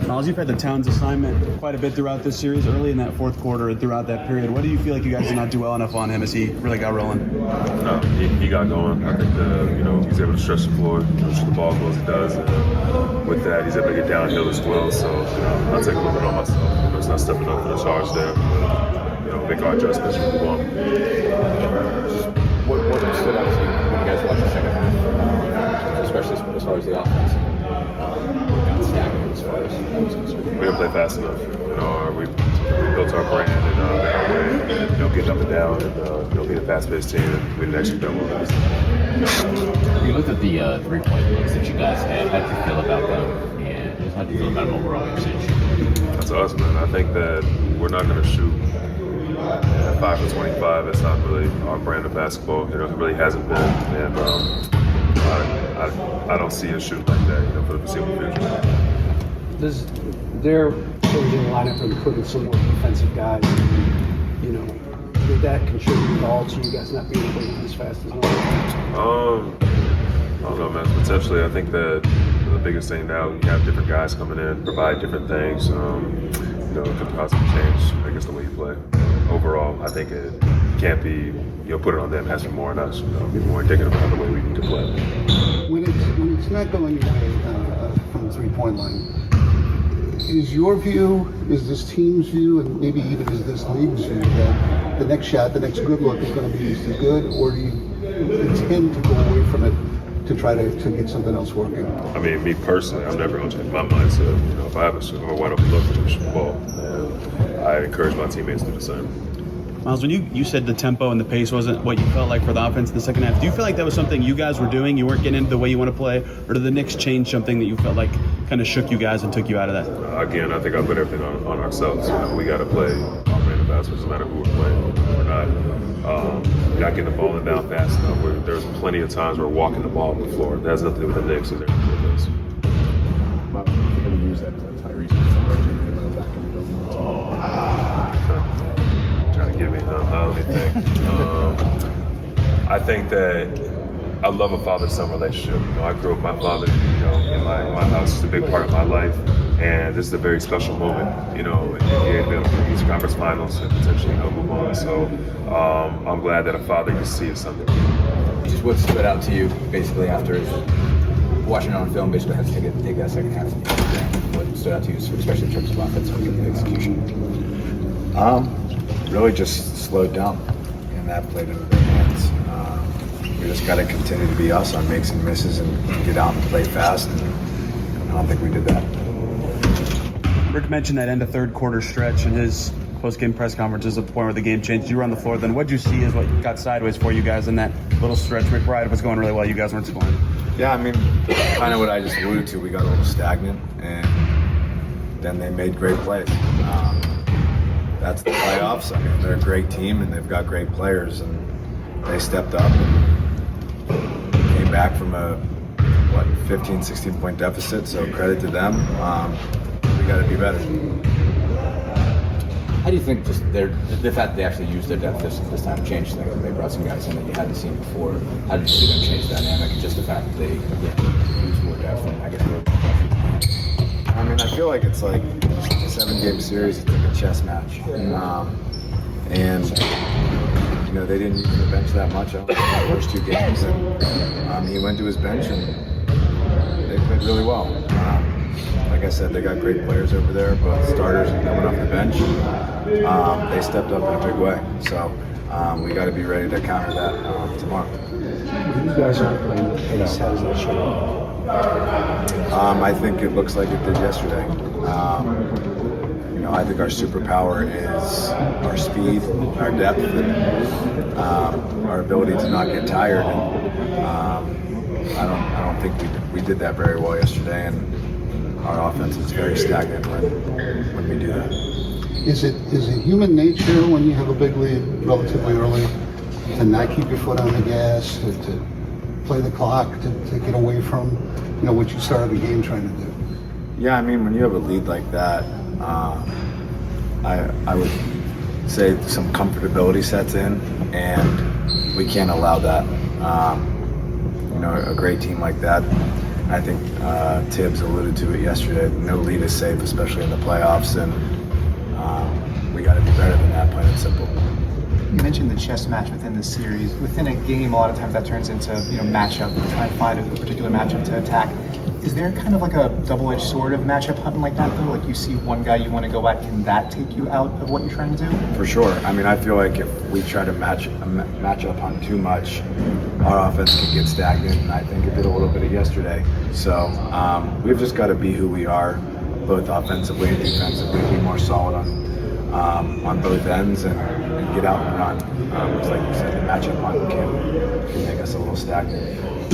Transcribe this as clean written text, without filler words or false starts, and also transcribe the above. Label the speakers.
Speaker 1: Myles, you've had the Towns assignment quite a bit throughout this series, early in that fourth quarter and throughout that period. What do you feel like you guys did not do well enough on him as he really got rolling?
Speaker 2: No, he got going. I think he's able to stretch the floor, shoot the ball as well as he does. And with that, he's able to get downhill as well. So I'll take a little bit on myself. It's not stepping up for the charge there. Make our adjustments when we want.
Speaker 3: What stood out to you when you guys watched the second half, especially as far as the offense? Got stagnant as far as that was concerned.
Speaker 2: We didn't play fast enough. We built our brand and our way, getting up and down and being a fast-paced team, and we didn't execute that well.
Speaker 4: You looked at the 3-point looks that you guys had. How did you feel about them? And just how do you feel about them overall?
Speaker 2: That's us, man. I think that we're not going to shoot 5 for 25. That's not really our brand of basketball. It really hasn't been, and I don't see us shooting like that, for the foreseeable future.
Speaker 5: Does their changing lineup and putting some more defensive guys, did that contribute at all to you guys not being able to as fast as normal?
Speaker 2: I don't know, man. Potentially, I think that the biggest thing now, you have different guys coming in, provide different things. It could possibly change, I guess, the way you play. Overall, I think it can't be, put it on them. It has to be more on us. Be more indicative of the way we need to play.
Speaker 5: When it's not going your way from the 3-point line, is your view, is this team's view, and maybe even is this league's view that the next shot, the next good look is going to be just as good, or do you intend to go away from it to try to get something else working?
Speaker 2: I mean, me personally, I'm never going to change my mindset. If I have a wide open look, to shoot the ball, and I encourage my teammates to do the same.
Speaker 1: Myles, when you said the tempo and the pace wasn't what you felt like for the offense in the second half, do you feel like that was something you guys were doing? You weren't getting into the way you want to play? Or did the Knicks change something that you felt like kind of shook you guys and took you out of that?
Speaker 2: Again, I think I put everything on ourselves. We got to play our brand of basketball, no matter who we're playing. We're not getting the ball down fast enough. There's plenty of times we're walking the ball on the floor. That has nothing to do with the Knicks. It's everything with us.
Speaker 3: You're going to use that Tyrese
Speaker 2: Give me I think that I love a father-son relationship. I grew up with my father, in my house is a big part of my life, and this is a very special moment, and you're able to reach conference finals and potentially move on. So I'm glad that a father can see his son.
Speaker 3: Just what stood out to you basically after watching it on film, basically had to take that second half? What stood out to you, especially in terms of offensive execution?
Speaker 6: Really just slowed down, and that played into their hands. We just got to continue to be us on makes and misses and get out and play fast, and I don't think we did that.
Speaker 1: Rick mentioned that end of third quarter stretch in his post-game press conference as a point where the game changed. You were on the floor then. What did you see as what got sideways for you guys in that little stretch? McBride was going really well. You guys weren't scoring.
Speaker 6: Yeah, I mean, kind of what I just alluded to. We got a little stagnant, and then they made great plays. That's the playoffs. I mean, they're a great team, and they've got great players, and they stepped up and came back from a 15, 16-point deficit. So credit to them. We got to be better.
Speaker 3: How do you think just the fact that they actually used their depth this time changed things? They brought some guys in that you hadn't seen before. How did you see them change the dynamic? And just the fact that they used more depth and I guess more pressure.
Speaker 6: I mean, I feel like it's like a 7-game series. It's like a chess match, and they didn't use the bench that much on the first 2 games, and he went to his bench and they played really well. Like I said, they got great players over there, both starters and coming off the bench. They stepped up in a big way, so we got to be ready to counter that tomorrow.
Speaker 5: You guys aren't playing the pace. How does that show up?
Speaker 6: I think it looks like it did yesterday. I think our superpower is our speed, our depth, and our ability to not get tired. And I don't think we did that very well yesterday, and our offense is very stagnant when we do that.
Speaker 5: Is it human nature when you have a big lead relatively early to not keep your foot on the gas, to play the clock, to get away from what you started the game trying to do?
Speaker 6: Yeah, I mean, when you have a lead like that, I would say some comfortability sets in, and we can't allow that. A great team like that, I think Tibbs alluded to it yesterday. No lead is safe, especially in the playoffs, and we got to be better than that, plain and simple.
Speaker 7: You mentioned the chess match within the series. Within a game, a lot of times that turns into matchup. Try and find a particular matchup to attack. Is there kind of like a double-edged sword of matchup hunting like that, though? Like you see one guy you want to go at, can that take you out of what you're trying to do?
Speaker 6: For sure. I mean, I feel like if we try to match up on too much, our offense can get stagnant, and I think it did a little bit of yesterday. So we've just got to be who we are, both offensively and defensively, be more solid on both ends and get out and run. Because like you said, the matchup hunt can make us a little stagnant.